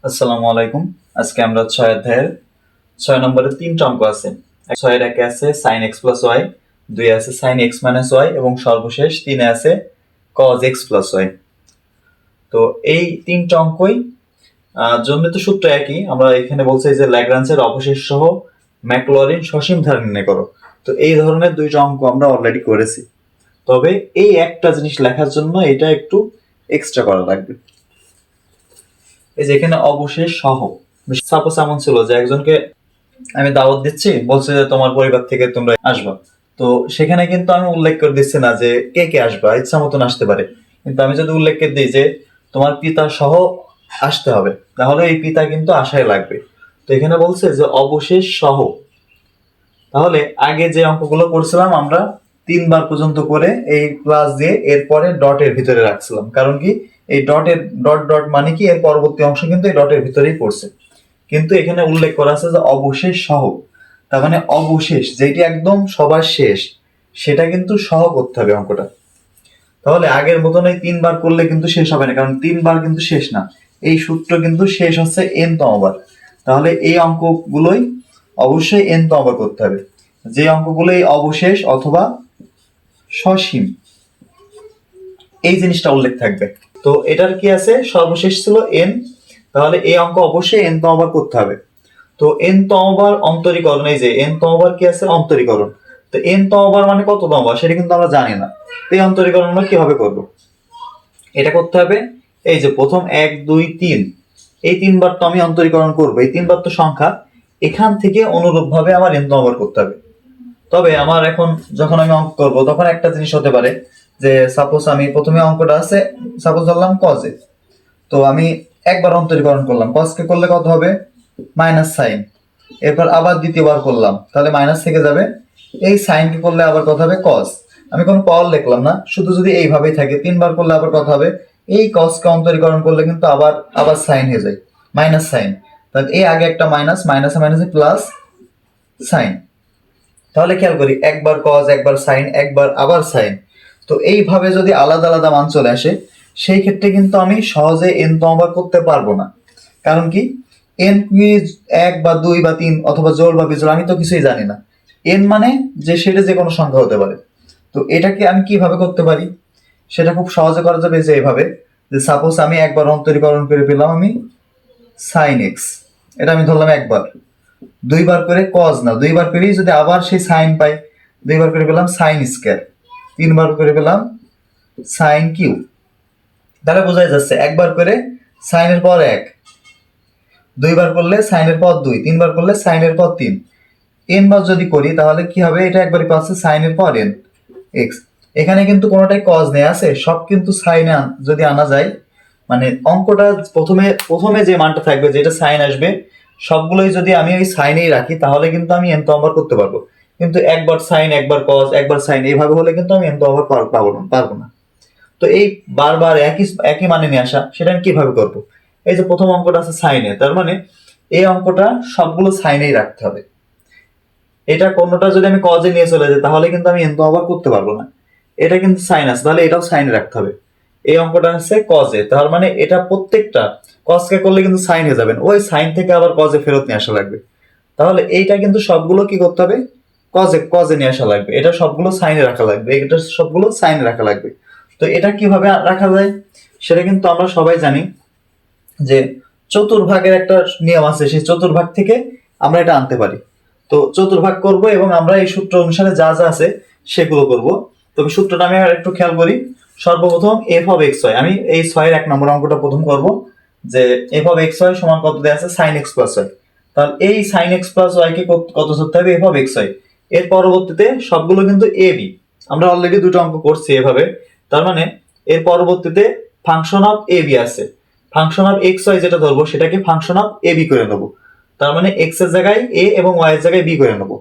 আসসালামু আলাইকুম। আজকে আমরা 6 অধ্যায়ের 6 নম্বরের 3টা অঙ্ক আছে। 6-এর একে আছে sin x প্লাস ওয়াই, 2-এ আছে sin x মাইনাস ওয়াই এবং সর্বশেষ 3-এ আছে cos x প্লাস ওয়াই। তো এই 3টা অঙ্কই জন্য তো সূত্র একই। আমরা এখানে বলছি যে ল্যাগ্রাঞ্জের অবশেষ সহ ম্যাকলরিন সসীম ধারা নির্ণয় করো। তো এই ধরনের 2টা অঙ্ক আমরা অলরেডি করেছি, তবে এই একটা জিনিস লেখার জন্য এটা একটু এক্সট্রা করা লাগবে। এই যে এখানে অবশেষ সহ, সাপোজ এমন ছিল যে একজনকে আমি দাওয়াত দিচ্ছি, বলছে যে তোমার পরিবার থেকে তোমরা আসবা। তো সেখানে কিন্তু আমি উল্লেখ করে দিচ্ছি না যে কে কে আসবা, ইচ্ছা মতন আসতে পারে। কিন্তু আমি যদি উল্লেখ করে দিই যে তোমার পিতা সহ আসতে হবে, তাহলে এই পিতা কিন্তু আশায় লাগবে। তো এখানে বলছে যে অবশেষ সহ। তাহলে আগে যে অঙ্কগুলো করছিলাম আমরা 3বার পর্যন্ত করে এই প্লাস দিয়ে এরপরে ডটের ভিতরে রাখছিলাম, কারণ কি এই ডটের ডট ডট মানে কি এর পরবর্তী অংশ কিন্তু এই ডটের ভিতরেই পড়ছে। কিন্তু এখানে উল্লেখ করা আছে যে অবশেষ সহ, তার মানে অবশেষ যেটি একদম সবার শেষ, সেটা কিন্তু সহ করতে হবে অঙ্কটা। তাহলে আগের মতন এই 3বার করলে কিন্তু শেষ হবে না, কারণ 3বার কিন্তু শেষ না, এই সূত্র কিন্তু শেষ হচ্ছে n-তম বার। তাহলে এই অঙ্কগুলোই অবশ্যই n-তম বার করতে হবে, যে অঙ্কগুলোই অবশেষ অথবা সসীম এই জিনিসটা উল্লেখ থাকবে। তো এটার কি আছে, সর্বশেষ ছিল n, তাহলে এই অঙ্ক অবশ্যই n-তম বার করতে হবে। তো n-তম বার অন্তরীকরণ, এই যে n-তম বার কি আছে, অন্তরীকরণ। তো n-তম বার মানে কততম বার সেটা কিন্তু আমরা জানি না। তো এই অন্তরীকরণ আমরা কিভাবে করব? এটা করতে হবে, এই যে প্রথম 1 2 3, এই 3বার তো আমি অন্তরীকরণ করব, এই 3বার তো সংখ্যা, এখান থেকে অনুরূপভাবে আমার n-তম বার করতে হবে। তবে আমার এখন যখন আমি অঙ্ক করব তখন একটা জিনিস হতে পারে যে সাপোজ আমি প্রথমে অঙ্কটা আছে, সাপোজ ধরলাম cos এ, তো আমি একবার অন্তরীকরণ করলাম, cos কে করলে কত হবে, মাইনাস সাইন। এরপর আবার দ্বিতীয়বার করলাম, তাহলে মাইনাস থেকে যাবে, এই সাইন কে করলে আবার কত হবে cos। আমি কোনো পাওয়ার লিখলাম না, শুধু যদি এইভাবেই থাকে 3বার করলে আবার কত হবে, এই cos কে অন্তরীকরণ করলে কিন্তু আবার আবার সাইন হয়ে যায়, মাইনাস সাইন। তাহলে এই আগে একটা মাইনাস, মাইনাসে মাইনাসে প্লাস সাইন। তাহলে খেয়াল করি, একবার cos, একবার সাইন, একবার আবার সাইন। তো এইভাবে যদি আলাদা আলাদা মান চলে আসে, সেই ক্ষেত্রে কিন্তু আমি সহজে n-তম বার করতে পারবো না। কারণ কি, n কি 1 বা 2 বা 3 অথবা জোড় বা বিজোড় আমি তো কিছুই জানি না। n মানে যে সেটা যে কোনো সংখ্যা হতে পারে। তো এটাকে আমি কিভাবে করতে পারি, সেটা খুব সহজে করা যাবে যে এইভাবে, যে সাপোজ আমি একবার অন্তরীকরণ করে পেলাম আমি sin x, এটা আমি ধরলাম একবার। 2বার করে cos না, 2বার করেই যদি আবার সেই সাইন পাই, 2বার করে পেলাম সাইন স্কয়ার, 3বার করে পেলাম সাইন কিউব। তাহলে বোঝাই যাচ্ছে একবার করে সাইনের পর 1, 2বার করলে সাইনের পর 2, 3বার করলে সাইনের পর 3, n বার যদি করি তাহলে কি হবে, এটা একবারই পাচ্ছে সাইনের পর n x। এখানে কিন্তু কোনোটাই cos নেই, আছে সব কিন্তু সাইনে যদি আনা যায়, মানে অঙ্কটা প্রথমে প্রথমে যে মানটা থাকবে, যেটা সাইন আসবে, সবগুলোই যদি আমি ওই সাইনেই রাখি, তাহলে কিন্তু আমি n-তম বার করতে পারবো। কিন্তু একবার সাইন, একবার cos, একবার সাইন, এইভাবে হলে কিন্তু আমি n-তম বার পারবো না। তো এই বারবার একই একই মানে নিয়ে আসা, সেটা আমি কিভাবে করবো? এই যে প্রথম অঙ্কটা আছে সাইনে, তার মানে এই অঙ্কটা সবগুলো সাইনেই রাখতে হবে। এটা কোনোটা যদি আমি কজে নিয়ে চলে যাই, তাহলে কিন্তু আমি n-তম বার করতে পারবো না। এটা কিন্তু সাইন আছে, তাহলে এটাও সাইনে রাখতে হবে। এই অঙ্কটা আছে কজে, তার মানে এটা প্রত্যেকটা cos কে করলে কিন্তু সাইন হয়ে যাবেন, ওই সাইন থেকে আবার কজে ফেরত নিয়ে আসা লাগবে। তাহলে এইটা কিন্তু সবগুলো কি করতে হবে, কজে কজে নিয়ে আসা লাগবে, এটা সবগুলো সাইনে রাখা লাগবে, এটা সবগুলো সাইনে রাখা লাগবে। তো এটা কিভাবে রাখা যায় সেটা কিন্তু আমরা সবাই জানি, যে চতুর্ভাগের একটা নিয়ম আছে, সেই চতুর্ভাগ থেকে আমরা এটা আনতে পারি। তো চতুর্ভাগ করব এবং আমরা এই সূত্র অনুসারে যা যা আছে সেগুলো করব। তবে সূত্রটা আমি আর একটু খেয়াল করি। সর্বপ্রথম f অফ x y, আমি এই 6-এর 1 নম্বর অঙ্কটা প্রথম করব, যে f অফ x y সমান কত দেয়া আছে, sin x প্লাস y। তাহলে এই sin x প্লাস y কে কত ধরতে হবে, f অফ x y। এর পরবর্তীতে সবগুলো কিন্তু a b, আমরা অলরেডি দুটো অঙ্ক করছি এভাবে। তার মানে এর পরবর্তীতে ফাংশন অফ a b আছে, ফাংশন অফ এক্স ওয়াই যেটা ধরবো সেটাকে ফাংশন অফ এ বি করে নেবো। তার মানে এক্স এর জায়গায় এ এবং ওয়াই এর জায়গায় বি করে নেবো।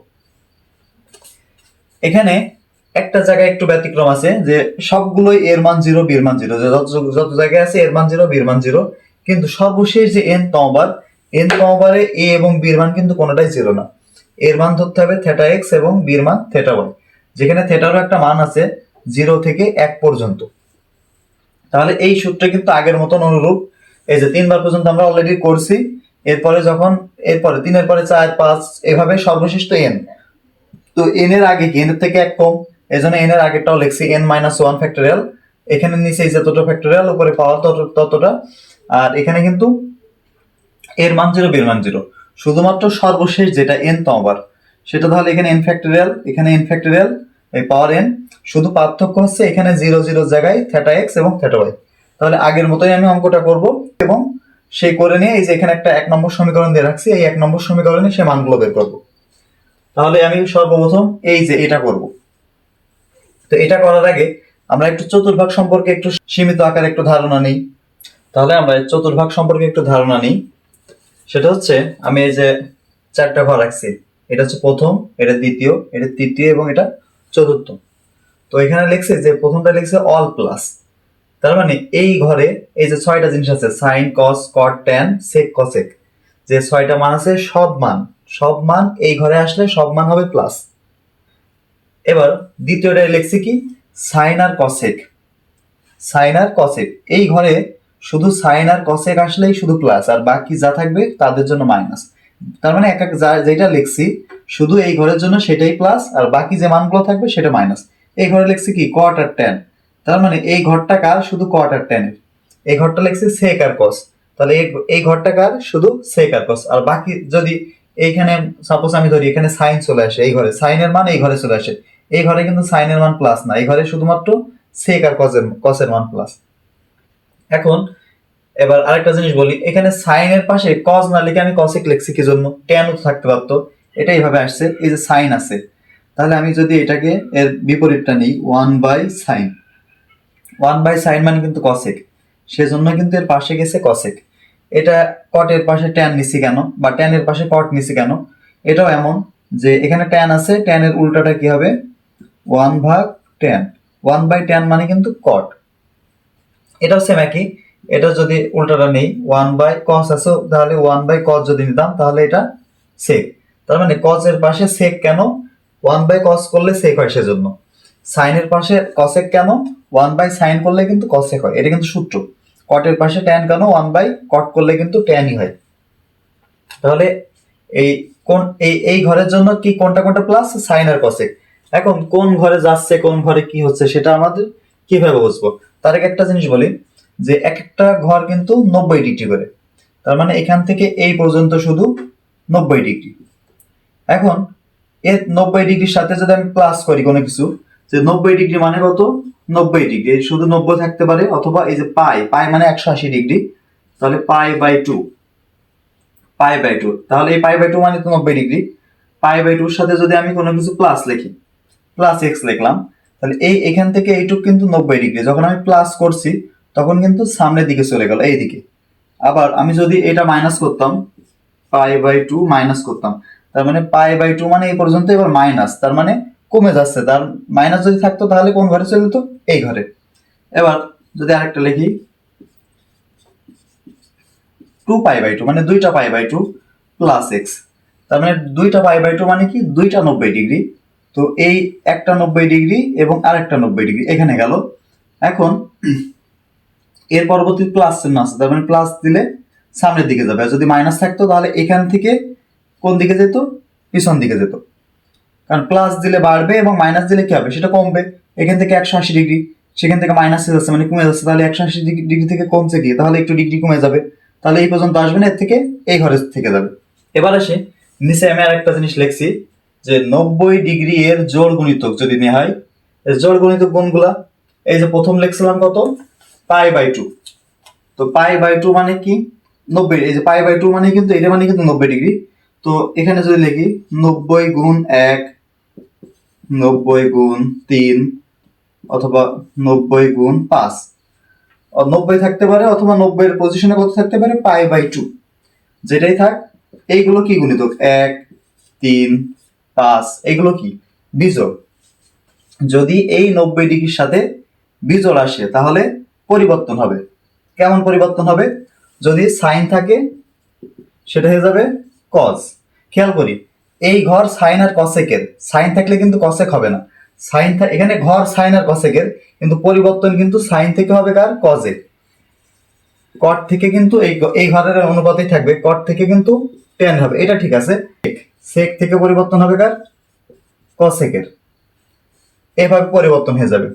এখানে একটা জায়গায় একটু ব্যতিক্রম আছে, যে সবগুলোই এর মান 0 বির মান 0, যত জায়গায় আছে এর মান 0 বির মান 0, কিন্তু সর্বশেষ যে n-তম বারে এ এবং বির মান কিন্তু কোনোটাই 0 না। এর মান ধরতে হবে থেটা এক্স এবং বির মান থেটা ওয়াই, যেখানে থেটারও একটা মান আছে 0 থেকে 1 পর্যন্ত। তাহলে এই সূত্রে কিন্তু আগের মতন অনুরূপ, এই যে 3 বার পর্যন্ত আমরা অলরেডি করছি। এরপরে 3 এর পরে 4 5 এভাবে সর্বশেষ তো n। তো n এর আগে কি n এর থেকে 1 কম, এজন্য n এর আগেরটাও লিখছি n-1 ফ্যাক্টরিয়াল। এখানে নিচে এই যতটা ফ্যাক্টরিয়াল, উপরে পাওয়ার ততটা। আর এখানে কিন্তু এর মান 0, b এর মান 0। শুধুমাত্র সর্বশেষ যেটা n তম বার, সেটা তাহলে এখানে n ফ্যাক্টরিয়াল, এখানে n ফ্যাক্টরিয়াল, এই পাওয়ার n। শুধু পার্থক্য হচ্ছে এখানে 0 0 জায়গায় থিটা x এবং থিটা y। তাহলে আগের মতোই আমি অঙ্কটা করব এবং সেই করে নিয়ে এই যে এখানে একটা 1 নম্বর সমীকরণ দিয়ে রাখছি, এই 1 নম্বর সমীকরণে সে মানগুলো বের করব। তাহলে আমি সর্বপ্রথম এই যে এটা করব। তো এটা করার আগে আমরা একটু চতুর্ভাগ সম্পর্কে একটু সীমিত আকারে একটু ধারণা নিই। তাহলে আমরা চতুর্ভাগ সম্পর্কে একটু ধারণা নিই। সেটা হচ্ছে, আমি এই যে 4টা ঘর রাখছি, এটা হচ্ছে প্রথম, এটা দ্বিতীয়, এটা তৃতীয় এবং এটা চতুর্থ। তো এখানে লিখছে যে প্রথমটা লিখছে অল প্লাস, তার মানে এই ঘরে এই যে 6টা জিনিস আছে, সাইন, কস, কট, ট্যান, সেক, কসেক, যে 6টা মান আছে সব মান এই ঘরে আসলে সব মান হবে প্লাস। এবার দ্বিতীয়টায় লিখছি কি, সাইন আর কসেক, এই ঘরে শুধু সাইন আর কসেক আসলেই শুধু প্লাস, আর বাকি যা থাকবে তাদের জন্য মাইনাস। তার মানে যেটা লিখছি শুধু এই ঘরের জন্য সেটাই প্লাস, আর বাকি যে মানগুলো থাকবে সেটা মাইনাস। এই ঘরে লিখছি কি, কট আর ট্যান, তার মানে এই ঘরটা কার, শুধু কট আর ট্যানের। এই ঘরটা লিখছি সেক আর কস, তাহলে এই ঘরটা কার, শুধু সেক আর কস। আর বাকি যদি এইখানে সাপোজ আমি ধরি এখানে সাইন চলে আসে, এই ঘরে সাইনের মান এই ঘরে চলে আসে, এই ঘরে কিন্তু সাইনের মান প্লাস না, এই ঘরে শুধুমাত্র সেক আর কসের মান প্লাস। এখন এবার আরেকটা জিনিস বলি, এখানে সাইনের পাশে কজ না লিখে আমি কসেক লিখছি কি জন্য, ট্যানও থাকতে পারতো, এটা এইভাবে আসছে। এই যে সাইন আছে, তাহলে আমি যদি এটাকে এর বিপরীতটা নিই, 1/sin, 1/sin মানে কিন্তু কসেক, সেজন্য কিন্তু এর পাশে গেছে কসেক। এটা কটের পাশে ট্যান নিছি কেন, বা ট্যানের পাশে কট নিছি কেন, এটাও এমন যে এখানে ট্যান আছে, ট্যানের উল্টাটা কি হবে, 1/tan, 1/tan মানে কিন্তু কট। এটাও সেম একই, এটা যদি উল্টাটা নেই 1/cos আছে, তাহলে 1/cos যদি নিতাম তাহলে এটা sec। তার মানে cos এর পাশে sec কেন, 1/cos করলে sec হয় সেজন্য। sin এর পাশে cosec কেন, 1/sin করলে কিন্তু cosec হয়, এটা কিন্তু সূত্র। cot এর পাশে tan কেন, 1/cot করলে কিন্তু tan-ই হয়। তাহলে এই কোন এই ঘরের জন্য কি কোনটা প্লাস, sin আর cosec। এখন কোন ঘরে যাচ্ছে কোন ঘরে কি হচ্ছে সেটা আমাদের কিভাবে বুঝবো, তার আগে একটা জিনিস বলি, যে এক একটা ঘর কিন্তু 90 ডিগ্রি করে, তার মানে এখান থেকে এই পর্যন্ত শুধু 90 ডিগ্রি। এখন এর 90 ডিগ্রির সাথে যদি আমি প্লাস করি কোনো কিছু, যে 90 ডিগ্রি মানে কত, 90 ডিগ্রি শুধু 90 থাকতে পারে, অথবা এই যে পাই মানে 180 ডিগ্রি, তাহলে π/2, তাহলে এই π/2 মানে তো 90 ডিগ্রি। π/2 এর সাথে যদি আমি কোনো কিছু প্লাস লিখি, প্লাস এক্স লিখলাম, তাহলে এখান থেকে এইটুক কিন্তু 90 ডিগ্রি, যখন আমি প্লাস করছি তখন কিন্তু সামনের দিকে চলে গেল এই দিকে। আবার আমি যদি এটা মাইনাস করতাম, π/2 মাইনাস করতাম, তার মানে π/2 মানে এই পর্যন্ত, এবার মাইনাস, তার মানে কমে যাচ্ছে, তার মাইনাস যদি থাকতো তাহলে কোন ঘরে চলে যেত, এই ঘরে। এবার যদি আরেকটা লিখি 2π/2 মানে 2টা π/2 প্লাস এক্স, তার মানে 2টা π/2 মানে কি, 2টা 90 ডিগ্রি। তো এই একটা 90 ডিগ্রি এবং আরেকটা 90 ডিগ্রি এখানে গেল। এখন এর পরবর্তী প্লাস চিহ্ন আছে, তার মানে প্লাস দিলে সামনের দিকে যাবে, আর যদি মাইনাস থাকতো তাহলে এখান থেকে কোন দিকে যেত, পিছন দিকে যেত। কারণ প্লাস দিলে বাড়বে এবং মাইনাস দিলে কি হবে, সেটা কমবে। এখান থেকে 180 ডিগ্রি, সেখান থেকে মাইনাসে যাচ্ছে মানে কমে যাচ্ছে, তাহলে 180 ডিগ্রি থেকে কমছে গিয়ে তাহলে একটু ডিগ্রি কমে যাবে, তাহলে এই পর্যন্ত আসবে না, এর থেকে এই ঘরে থেকে যাবে। এবার আসে নিচে আমি আরেকটা জিনিস লিখছি, যে 90 ডিগ্রি এর জোড় গুণিতক যদি নেওয়া হয়, জোড় গুণিতক কোনগুলা, এই যে প্রথম লিখছিলাম কত, π/2। তো π/2 মানে কি, 90, এই যে π/2 মানে কিন্তু এটা মানে কিন্তু 90 ডিগ্রি। তো এখানে যদি লিখি 90 গুণ 1, 90 গুণ 3, অথবা 90 গুণ 5, 90 থাকতে পারে, অথবা 90 এর পজিশনে কত থাকতে পারে, π/2, যেটাই থাক। এইগুলো কি গুণিতক, 1, 3, 5, এগুলো কি বিজোড়। যদি এই 90 ডিগ্রির সাথে বিজোড় আসে তাহলে পরিবর্তন হবে। কেমন পরিবর্তন হবে, যদি সাইন থাকে সেটা হয়ে যাবে কজ। খেয়াল করি, এই ঘর সাইন আর কসেকের, সাইন থাকলে কিন্তু কসেক হবে না, এখানে ঘর সাইন আর কসেকের, কিন্তু পরিবর্তন কিন্তু সাইন থেকে হবে কার, কজে। কট থেকে কিন্তু এই ঘরের অনুপাতেই থাকবে, কট থেকে কিন্তু টেন হবে, এটা ঠিক আছে। সেক থেকে পরিবর্তন হবে কার, কসেকের, এভাবে পরিবর্তন হয়ে যাবে।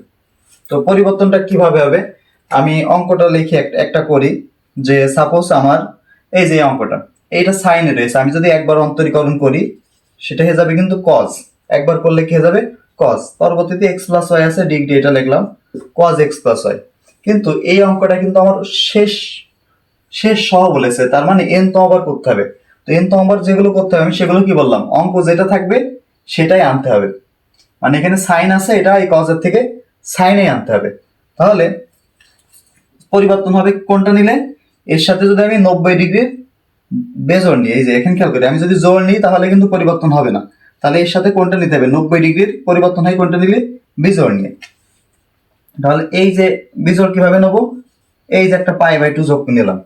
তো পরিবর্তনটা কিভাবে হবে, আমি অঙ্কটা লিখে একটা করি, যে সাপোজ আমার এই যে অঙ্কটা, এইটা সাইনে রয়েছে, আমি যদি একবার অন্তরীকরণ করি সেটা হয়ে যাবে কিন্তু কজ, একবার করলে কি হয়ে যাবে কজ, পরবর্তীতে এক্স প্লাস ওয়াই আছে ডিগ্রি, এটা লিখলাম কজ এক্স প্লাস ওয়াই। কিন্তু এই অঙ্কটা কিন্তু আমার শেষ শেষ সহ বলেছে, তার মানে এন তম বার করতে হবে। তো এন তম বার যেগুলো করতে হবে আমি সেগুলো কি বললাম, অঙ্ক যেটা থাকবে সেটাই আনতে হবে, মানে এখানে সাইন আছে, এটা এই কজের থেকে সাইনে আনতে হবে। তাহলে পরিবর্তন হবে কোনটা নিলে, এর সাথে যদি আমি 90 ডিগ্রির বেজোড় নিই, এই যে এখানে খেয়াল করি, আমি যদি জোড় নিই তাহলে কিন্তু পরিবর্তন হবে না, তাহলে এর সাথে কোনটা নিতে হবে, 90 ডিগ্রির পরিবর্তন হয় কোনটা নিলে, বিজোড় নিয়ে। তাহলে এই যে বিজোড় কিভাবে নেবো, এই যে একটা পাই বাই টু যোগ নিলাম,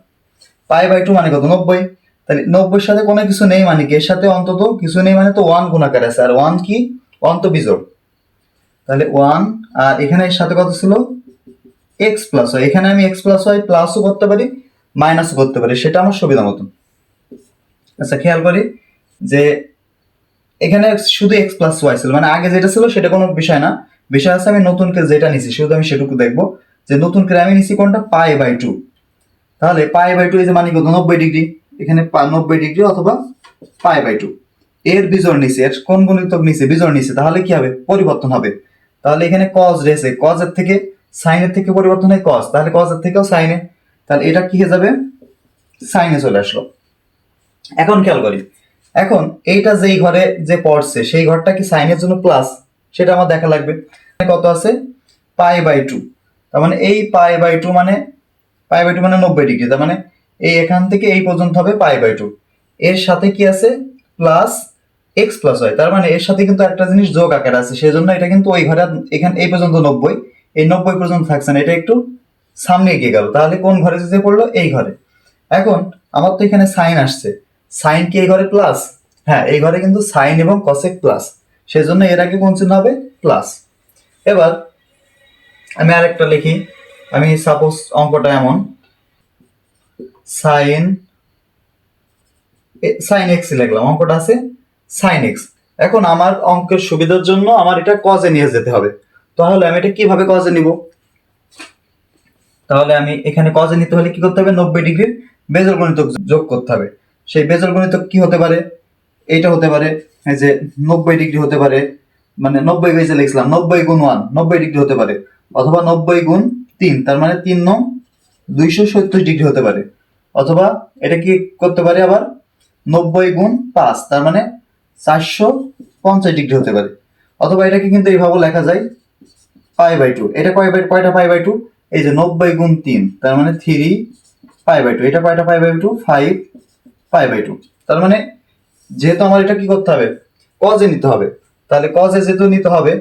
পাই বাই টু মানে কত, 90, তাহলে 90-এর সাথে কোনো কিছু নেই মানে কি, এর সাথে অন্তত কিছু নেই মানে তো ওয়ান গুণাকার আছে, আর ওয়ান কি, ওয়ান তো বিজোড়, তাহলে ওয়ান, আর এখানে এর সাথে কত ছিল, এক্স প্লাস ওয়াই, এখানে আমি এক্স প্লাস ওয়াই প্লাসও করতে পারি মাইনাসও করতে পারি, সেটা আমার সুবিধা মতন। আচ্ছা খেয়াল করি যে এখানে শুধু এক্স প্লাস ওয়াই ছিল, মানে আগে যেটা ছিল সেটা কোনো বিষয় না, বিষয় আছে আমি নতুন করে যেটা নিছি, শুধু আমি সেটুকু দেখবো, যে নতুন করে আমি নিছি কোনটা, পাই বাই টু। তাহলে পাই বাই টু এই যে মানে কত, 90 ডিগ্রি, এখানে 90 ডিগ্রি অথবা পাই বাই টু, এর বিজোড় নিচে, এর কোন গুণিতক নিচে, বিজোড় নিচে, তাহলে কি হবে, পরিবর্তন হবে। তাহলে এখানে কজ রয়েছে, কজের থেকে সাইনের থেকে পরিবর্তন হয় কজ, তাহলে কজের থেকেও সাইনে, তাহলে এটা কি হয়ে যাবে, সাইনে চলে আসলো। এখন খেয়াল করি, এখন এইটা যেই ঘরে যে পড়ছে সেই ঘরটা কি সাইনের জন্য প্লাস, সেটা আমার দেখা লাগবে। কত আছে, পাই বাই টু, তার মানে এই পাই বাই টু মানে, পাই বাই টু মানে 90 ডিগ্রি, তার মানে এই এখান থেকে এই পর্যন্ত হবে পাই বাই টু, এর সাথে কি আছে, প্লাস এক্স প্লাস ওয়াই, তার মানে এর সাথে কিন্তু একটা জিনিস যোগ আকার আছে, সেই জন্য এটা কিন্তু ওই ঘরে, এখানে এই পর্যন্ত 90, এই 90 পর্যন্ত থাকছে না, এটা একটু সামনে এগিয়ে গেল, তাহলে কোন ঘরে যেতে পড়লো, এই ঘরে। এখন আমার তো এখানে সাইন আসছে, সাইন কি এই ঘরে প্লাস, হ্যাঁ এই ঘরে কিন্তু সাইন এবং কসেক প্লাস, সেজন্য এর আগে কোন চিহ্ন হবে, প্লাস। এবার আমি আরেকটা লিখি, আমি সাপোজ অঙ্কটা এমন, সাইন সাইন এক্স লিখলাম, অঙ্কটা আছে সাইন এক্স। এখন আমার অঙ্কের সুবিধার জন্য আমার এটা কজে নিয়ে যেতে হবে, তাহলে আমি এটা কিভাবে কজে নিব, তাহলে আমি এখানে কজে নিতে হলে কি করতে হবে, 90 ডিগ্রির বেজোড় গণিতক যোগ করতে হবে। সেই বেজোড় গণিতক কি হতে পারে, এইটা হতে পারে, এই যে 90 ডিগ্রি হতে পারে, মানে 90 বেজে লিখলাম, 90 গুণ 1 90 ডিগ্রি হতে পারে, অথবা 90 গুণ 3, তার মানে 3 নং 270 ডিগ্রি হতে পারে, অথবা এটা কি করতে পারে আবার 90 গুণ 5, তার মানে 450 ডিগ্রি হতে পারে, অথবা এটাকে কিন্তু এইভাবে লেখা যায় পাই বাই টু, এটা কয়টা পাই বাই টু, এই যে 90 গুণ 3, তার মানে 3 পাই বাই টু, এটা কয়টা pi by two, 5 pi by two. তার মানে যেহেতু আমার এটা কি করতে হবে, কজে নিতে হবে, তাহলে কজে যেহেতু নিতে হবে,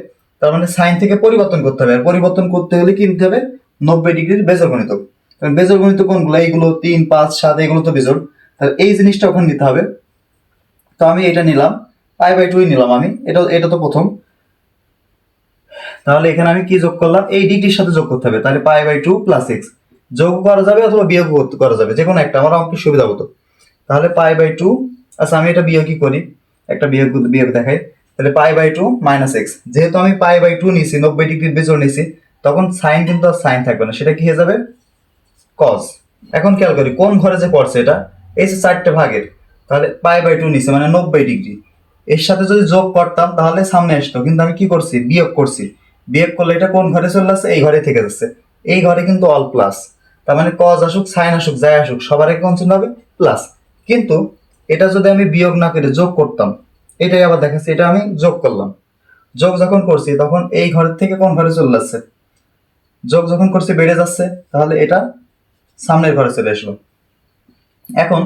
তার মানে সাইন থেকে পরিবর্তন করতে হবে, আর পরিবর্তন করতে হলে কি নিতে হবে, 90 ডিগ্রির বেজোড় গণিতক। কারণ বেজোড় গণিতক কোনগুলো, এইগুলো 3 5 7 এগুলো তো বেজোড়, তাহলে এই জিনিসটা ওখানে নিতে হবে। তো আমি এটা নিলাম, পাই বাই টুই নিলাম আমি, এটা তো প্রথম। তাহলে এখানে আমি কি যোগ করলাম, এই ডিগ্রির সাথে যোগ করতে হবে, তাহলে pi by two plus X, যোগ করা যাবে অথবা বিয়োগ করা যাবে, যে কোনো একটা, আমার অঙ্কের সুবিধা হতো। তাহলে পাই বাই টু, আচ্ছা আমি এটা বিয়োগই করি, একটা বিয়োগ দেখাই, তাহলে pi by two minus X, যেহেতু আমি পাই বাই টু নিছি, 90 ডিগ্রির বেজোড় নিছি, তখন সাইন কিন্তু আর সাইন থাকবে না, সেটা কি হয়ে যাবে, কজ। এখন খেয়াল করি কোন ঘরে যে পড়ছে এটা, এই যে 4টে ভাগের, তাহলে পাই বাই টু নিছে মানে 90 ডিগ্রি, এর সাথে যদি যোগ করতাম তাহলে সামনে আসতো, কিন্তু আমি কি করছি, বিয়োগ করছি, বিয়োগ করলে এটা কোন ঘরে চলে আসছে, এই ঘরে থেকে যাচ্ছে, এই ঘরে কিন্তু অল প্লাস, তার মানে কজ আসুক সাইন আসুক যাই আসুক সবার আগে কোন চিহ্ন হবে, প্লাস। কিন্তু এটা যদি আমি বিয়োগ না করে যোগ করতাম, এটাই আবার দেখাচ্ছি, এটা আমি যোগ করলাম, যোগ যখন করছি তখন এই ঘরের থেকে কোন ঘরে চলে আসছে, যোগ যখন করছি বেড়ে যাচ্ছে, তাহলে এটা সামনের ঘরে চলে আসলো। এখন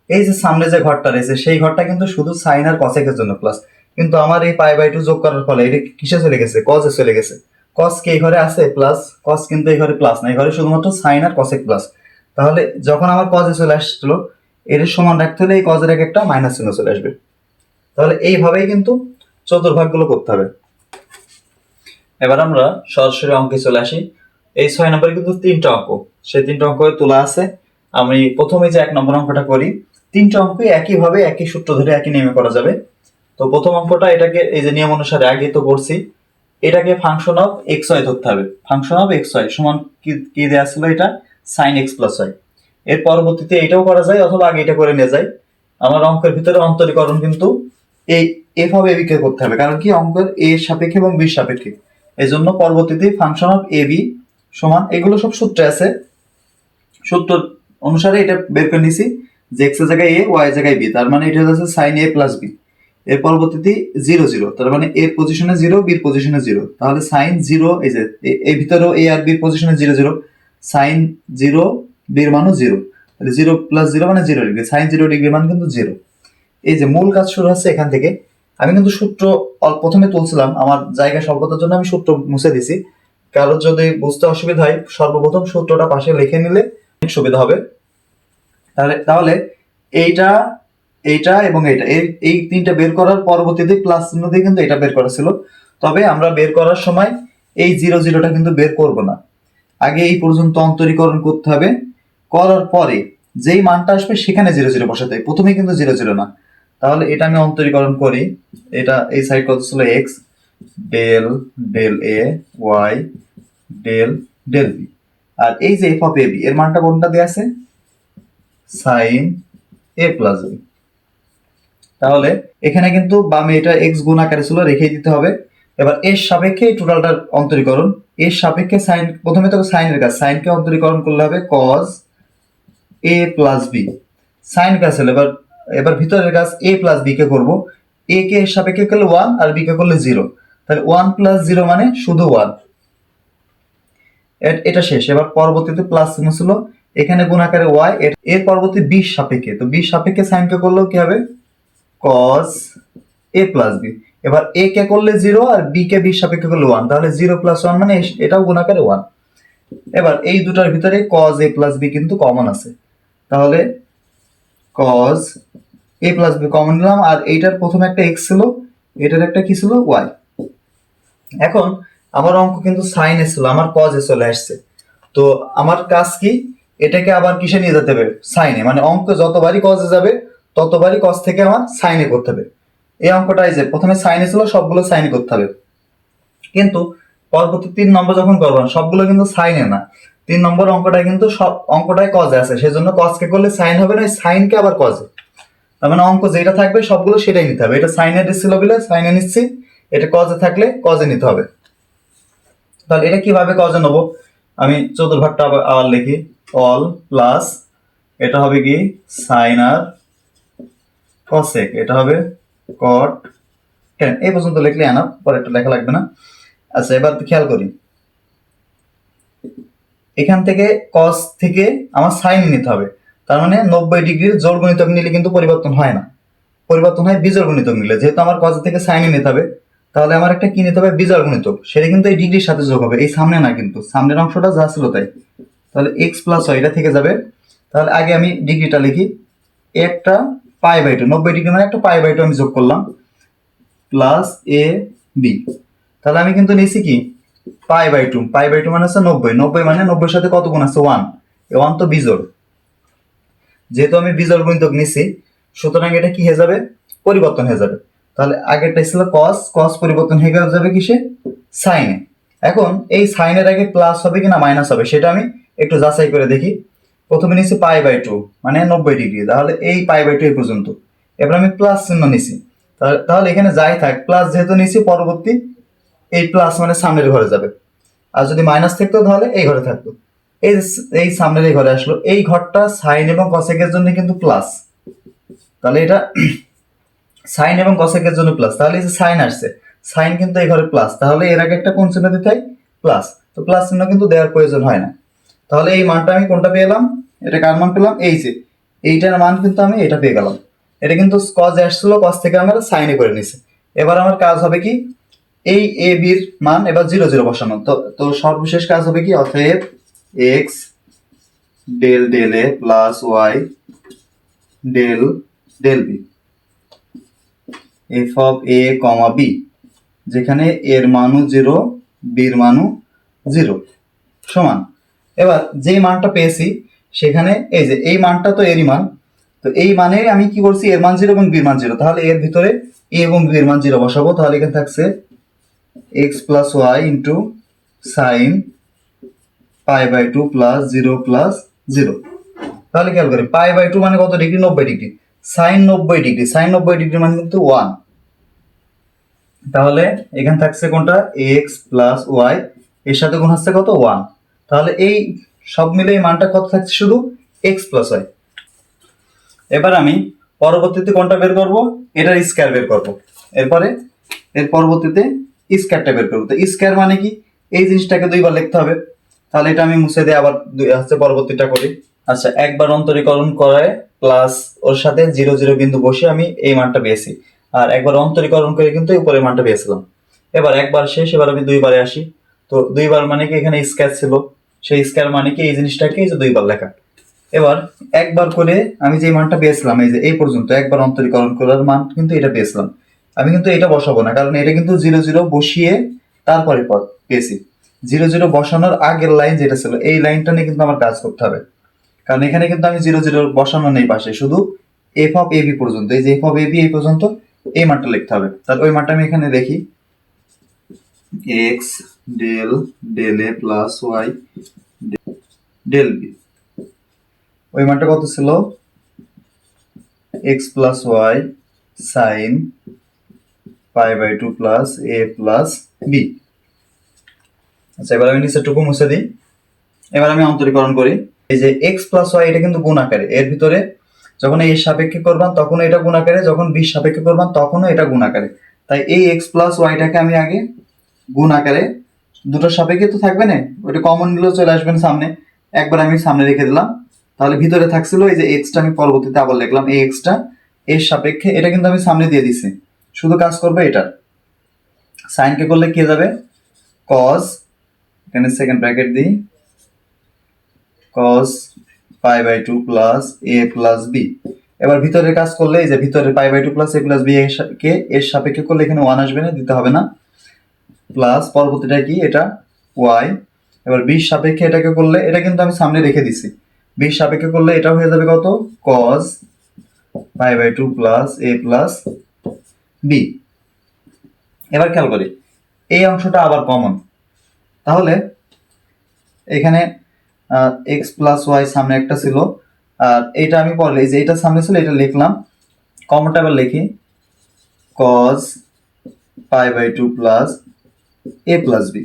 এই যে সামনে যে ঘরটা রয়েছে সেই ঘরটা কিন্তু শুধু সাইন আর কসেকের জন্য প্লাস, কিন্তু আমার এই পাই বাই টু যোগ করার ফলে এটা কিসে চলে গেছে, কজে চলে গেছে, কস কি এই ঘরে আছে প্লাস, কস কিন্তু এই ঘরে প্লাস না, এই ঘরে শুধুমাত্র সাইন আর কসেক প্লাস। তাহলে যখন আমার কজে চলে আসলো, এর সমান রাখতে হলে এই কজের আগে একটা মাইনাস চিহ্ন চলে আসবে। তাহলে এইভাবেই কিন্তু চতুর্ভাগগুলো করতে হবে। এবার আমরা সরাসরি অঙ্কে চলে আসি। এই 6 নম্বরে কিন্তু 3টা অঙ্ক, সেই 3টা অঙ্ক তোলা আছে, আমি প্রথমে যে 1 নম্বর অঙ্কটা করি, 3টা অঙ্কই একইভাবে একই সূত্র ধরে একই নিয়মে করা যাবে। তো প্রথম অঙ্কটা এটাকে এই যে নিয়ম অনুসারে আগে তো করছি, এটাকে ফাংশন অফ এক্স ওয়াই ধরতে হবে। ফাংশন অফ এক্স ওয়াই সমান কি দেওয়া ছিল, এটা সাইন এক্স প্লাস ওয়াই। এর পরবর্তীতে এটাও করা যায় অথবা আগে এটা করে নিয়ে যায়। আমার অঙ্কের ভিতরে অন্তরীকরণ কিন্তু এই এফ অফ এ বি কে করতে হবে, কারণ কি অঙ্কের এ সাপেক্ষে এবং বি সাপেক্ষে। এই জন্য পরবর্তীতে ফাংশন অফ এ বি সমান, এগুলো সব সূত্রে আছে, সূত্র অনুসারে এটা বের করে নিছি যে এক্স এর জায়গায় এ, ওয়াই এর জায়গায় বি, তার মানে এটা হচ্ছে সাইন এ প্লাস বি। এর পরবর্তীতে 0 0, তার মানে এর পজিশনে 0, বির পজিশনে 0, তাহলে সাইন 0, এই যে এই ভিতরেও এ আর বির পজিশনে 0 0, সাইন 0, বির মানও 0, তাহলে 0 প্লাস 0 মানে 0 ডিগ্রি, সাইন 0 ডিগ্রি মান কিন্তু 0। এই যে মূল কাজ শুরু হচ্ছে এখান থেকে। আমি কিন্তু সূত্র প্রথমে তুলছিলাম, আমার জায়গা স্বল্পতার জন্য আমি সূত্র মুছে দিছি। কারোর যদি বুঝতে অসুবিধা হয় সর্বপ্রথম সূত্রটা পাশে লিখে নিলে অনেক সুবিধা হবে। তাহলে এইটা, এইটা এবং এইটা, এই তিনটা বের করার পরবর্তীতে প্লাস চিহ্ন দিয়ে কিন্তু এটা বের করা ছিল। তবে আমরা বের করার সময় এই 0 0টা কিন্তু বের করব না, আগে এই পর্যন্ত অন্তরীকরণ করতে হবে। করার পরে যেই মানটা আসবে সেখানে 0 0 বসাতে হবে, প্রথমেই কিন্তু 0 0 না। তাহলে এটা আমি অন্তরীকরণ করি। এটা এই সাইড কত ছিল, x del del A Y del del B, আর এই যে এফ অফ এ বি এর মানটা কোনটা দেয়া আছে, সাইন এ প্লাস বি। তাহলে এখানে কিন্তু বামে এটা এক্স গুণ আকারে ছিল, রেখেই দিতে হবে। এবার এর সাপেক্ষে টোটালটার অন্তরীকরণ, এর সাপেক্ষে সাইন, প্রথমে তো সাইনের কাজ, সাইনকে অন্তরীকরণ করলে হবে cos A plus B. Sine cancel, এবার ভিতরের কাজ এ প্লাস বি কে করবো। এ কে এর সাপেক্ষে করলে 1 আর বি কে করলে 0, তাহলে 1 প্লাস 0 মানে শুধু 1। এটা শেষ। এবার পরবর্তীতে প্লাস চিহ্ন ছিল, এখানে গুণ আকারে ওয়াই, এর পরবর্তী বি সাপেক্ষে, তো বি সাপেক্ষে সাইনকে করলেও কি হবে, cos a প্লাস বি। এবার a কে করলে 0 আর b কে b সাপেক্ষে করলে 1, তাহলে 0 প্লাস 1 মানে এটাও গুণ আকারে 1। এবার এই দুটার ভিতরে cos a প্লাস b কিন্তু কমন আছে, তাহলে cos a plus b common নিলাম, আর এইটার প্রথমে একটা x ছিল, এটার একটা কি ছিল, y। এখন আমার অঙ্ক কিন্তু সাইন এ ছিল, আমার cos এ চলে আসছে। তো আমার কাজ কি, এটাকে আবার কিসে নিয়ে যেতে হবে, সাইনে, মানে অঙ্ক যতবারই cos এ যাবে ততবারই cos থেকে আমার সাইনে করতে হবে। এই অঙ্কটা এই যে প্রথমে সাইনে ছিল, সবগুলো সাইনে করতে হবে, কিন্তু পরবর্তী 3 নম্বর যখন করবেন সবগুলো কিন্তু সাইনে না। 3 নম্বর অঙ্কটা কিন্তু সব অঙ্কটাই কজে আছে, সেজন্য কজকে করলে সাইন হবে না, সাইনকে আবার কজে, তার মানে অঙ্ক যেটা থাকবে সবগুলো সেটাই নিতে হবে। এটা সাইনের ছিল বলে সাইনে নিচ্ছি, এটা কজে থাকলে কজে নিতে হবে। তাহলে এটা কিভাবে কজে নেব, আমি চতুর্ভাগটা আবার লিখি, অল প্লাস এটা হবে কি সাইন আর কসেক, এটা হবে কট টেন। এই পর্যন্ত লিখলে এনাফ, পরে একটা লেখা লাগবে না। আচ্ছা এবার খেয়াল করি, এখান থেকে কস থেকে আমার সাইন নিতে হবে, তার মানে 90 ডিগ্রির জোড় গুণিতক নিলে কিন্তু পরিবর্তন হয় না, পরিবর্তন হয় বিজোড় গুণিতক নিলে। যেহেতু আমার কস থেকে সাইন নিতে হবে, তাহলে আমার একটা কি নিতে হবে, বিজোড় গুণিতক, সেটা কিন্তু এই ডিগ্রির সাথে যোগ হবে, এই সামনে না, কিন্তু সামনের অংশটা যা ছিল তাই। তাহলে এক্স প্লাস ওয়াই এটা থেকে যাবে। তাহলে আগে আমি ডিগ্রিটা লিখি, একটা পাই বাই 2, 90 ডিগ্রি মানে একটা পাই বাই 2 আমি যোগ করলাম, প্লাস এ বি। তাহলে আমি কিন্তু নিয়েছি কি পাই বাই 2, পাই বাই 2 মানে হচ্ছে 90, 90 মানে 90 এর সাথে কত গুণ আছে 1, এই 1 তো বিজোড়, যেহেতু আমি বিজোড় গুণিতক নিছি সুতরাং এটা কি হয়ে যাবে, পরিবর্তন হয়ে যাবে। তাহলে আগেরটা ছিল কস, কস পরিবর্তন হয়ে যাবে কিসে, সাইনে। এখন এই সাইনের আগে প্লাস হবে কিনা মাইনাস হবে সেটা আমি একটু যাচাই করে দেখি। প্রথমে নিছি পাই বাই 2 মানে 90 ডিগ্রি, তাহলে এই পাই বাই 2 এই পর্যন্ত। এবার আমি প্লাস চিহ্ন নিছি, তাহলে এখানে যাই থাক প্লাস যেহেতু নিছি, পরবর্তী এই প্লাস মানে সামনের ঘরে যাবে, আর যদি মাইনাস থাকতো তাহলে এই ঘরে থাকতো। এই এই সামনের এই ঘরে আসলো, এই ঘরটা সাইন এবং কসেকের জন্য কিন্তু প্লাস, তাহলে এটা সাইন এবং কসেকের জন্য প্লাস, তাহলে এই যে সাইন আসছে, সাইন কিন্তু এই ঘরে প্লাস, তাহলে এর আগে একটা কোন চিহ্ন দিতে হয়, প্লাস। তো প্লাস চিহ্ন কিন্তু দেওয়ার প্রয়োজন হয় না। তাহলে এই মানটা আমি কোনটা পেয়ে গেলাম, এটা কার মান পেলাম, এই যে এইটার মান কিন্তু আমি এটা পেয়ে গেলাম। এটা কিন্তু কজ আসছিল, কজ থেকে আমরা সাইনে করে নিছি। এবার আমার কাজ হবে কি, এই এ বির মান এবার 0 0 বসানো, তো সর্বশেষ কাজ হবে কি, অতএব X del del A plus Y del del B F of A comma B, যেখানে এর মানও 0 বির মানও 0 সমান। এবার যে মানটা পেয়েছি সেখানে এই যে এই মানটা তো এরই মান, তো এই মানে আমি কি করছি, এর মান 0 এবং বির মান 0, তাহলে এর ভিতরে এ এবং বির মান 0 বসাবো। তাহলে এখানে থাকছে x plus Y into sine pi by two plus 0 plus 0। তাহলে খেয়াল করি পাই বাই টু মানে কত degree, 90 degree, sine 90 degree, sine 90 degree মানে কিন্তু 1। তাহলে এখানে থাকছে কোনটা, এক্স প্লাস ওয়াই, এর সাথে গুণ হচ্ছে কত 1। তাহলে এই সব মিলে এই মানটা কত থাকছে, শুধু এক্স প্লাস ওয়াই। এবার আমি পরবর্তীতে কোনটা বের করব, এটার স্কয়ার বের করব। এরপরে এর পরবর্তীতে স্কয়ারটা বের করব। তো স্কয়ার মানে কি, এই জিনিসটাকে দুইবার লিখতে হবে। তাহলে এটা আমি মুছে দিয়ে আবার পরবর্তীটা করি। আচ্ছা, একবার অন্তরীকরণ করায় প্লাস ওর সাথে 0 0 বিন্দু বসে আমি এই মানটা পেয়েছি, আর একবার অন্তরীকরণ করে কিন্তু উপরের মানটা পেয়েছিলাম। এবার একবার শেষ, এবার আমি দুইবারে আসি। তো দুইবার মানে কি, এখানে স্কয়ার ছিল, সেই স্কয়ার মানে কি এই জিনিসটাকে এই যে দুইবার লেখা। এবার একবার করে আমি যে মানটা পেয়েছিলাম, এই যে এই পর্যন্ত একবার অন্তরীকরণ করার মান কিন্তু এটা পেয়েছিলাম, আমি কিন্তু এটা বসাবো না, কারণ এটা কিন্তু 0 0 বসিয়ে তারপরে পর পেয়েছি। 0 0 বসানোর আগের লাইন যেটা ছিল, এই লাইনটা নিয়ে কিন্তু আমার কাজ করতে হবে, কারণ এখানে কিন্তু আমি 0 0 বসানো নেই পাশে, শুধু এফ অফ এবি পর্যন্ত, এই যে এফ অফ এবি এই পর্যন্ত এই মানটা লিখতে হবে। তাহলে ওই মানটা আমি এখানে দেখি, X del del A plus Y del B, ওই মানটা কত ছিল, X plus Y sine pi by two plus A plus B. আচ্ছা, এবার আমি নিচেরটুকু মুছে দিই। এবার আমি অন্তরীকরণ করি। এই যে এক্স প্লাস ওয়াই এটা কিন্তু গুণ আকারে, এর ভিতরে যখন এর সাপেক্ষে করবান তখন এটা গুণ আকারে, যখন বির সাপেক্ষে করবান তখনও এটা গুণ আকারে। তাই এই এক্স প্লাস ওয়াইটাকে আমি আগে গুণ আকারে, দুটোর সাপেক্ষে তো থাকবে না, ওইটা কমন নিলেও চলে আসবেন সামনে, একবার আমি সামনে রেখে দিলাম। তাহলে ভিতরে থাকছিল এই যে এক্সটা, আমি পরবর্তীতে আবার লিখলাম এই এক্সটা এর সাপেক্ষে, এটা কিন্তু আমি সামনে দিয়ে দিছি। শুধু কাজ করবে এটা, সাইনকে করলে কি যাবে, কজ, এখানে সেকেন্ড ব্র্যাকেট দিই, cos pi by two plus A plus B. এবার ভিতরের কাজ করলে এই যে ভিতরে pi by two plus A plus B কে এর সাপেক্ষে করলে এখানে 1 আসবে না, দিতে হবে না, প্লাস পরবর্তীটা কি, এটা ওয়াই। এবার বির সাপেক্ষে এটাকে করলে, এটা কিন্তু আমি সামনে রেখে দিছি, বির সাপেক্ষে করলে এটা হয়ে যাবে কত, cos pi by two plus A plus B. এবার খেয়াল করি এই অংশটা আবার কমন, তাহলে এখানে এক্স প্লাস ওয়াই সামনে একটা ছিল, আর এটা আমি পরে এই যে এটা সামনে ছিল এটা লিখলাম, কমনটা এবার লিখি, cos pi by two plus A plus B.